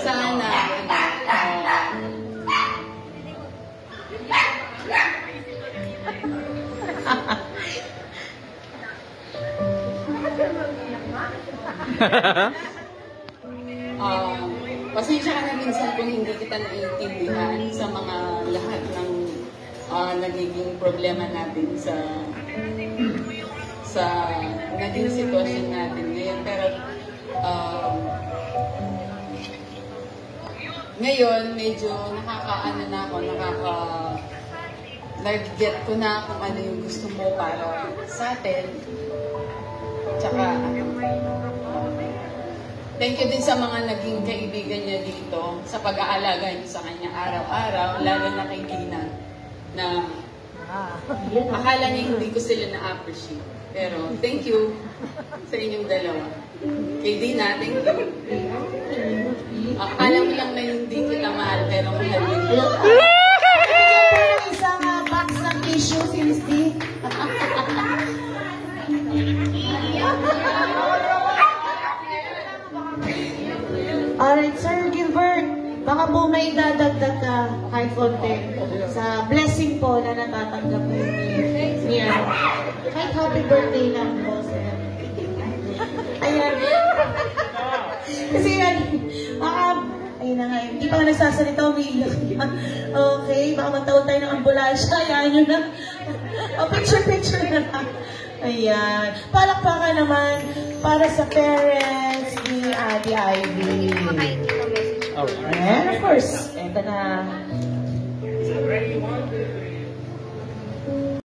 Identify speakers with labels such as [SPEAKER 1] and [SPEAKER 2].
[SPEAKER 1] sana, pasensya ka na minsan kung hindi kita naiintindihan sa mga lahat ng nagiging problema natin sa naging sitwasyon natin ngayon. Pero ngayon medyo nakakaano na ako, nag-get ko na kung ano yung gusto mo para sa atin. Tsaka thank you din sa mga naging kaibigan niya dito sa pag-aalaga niyo sa kanya araw-araw, lalo na kay Dina, na akala niya hindi ko sila na-appreciate. Pero thank you sa inyong dalawa. Kay Dina, thank you. Akala mo lang na hindi kita mahal, pero mahal din.
[SPEAKER 2] Isang box ng tissue, si Miss D. Alright, Sir Gilbert, baka po may dadagdag ka kahit konti sa blessing po na natatanggap niya. Kahit happy birthday lang po, sir. Ayan. Kasi yan, ayun na nga, hindi pa nga nagsasalita, umiiyak. Okay, baka magtawag tayo ng ambulansya. Ayan yun na. Picture na lang. Ayan. Palakpakan naman para sa parents ni Ate Ivy. And of course, eto na.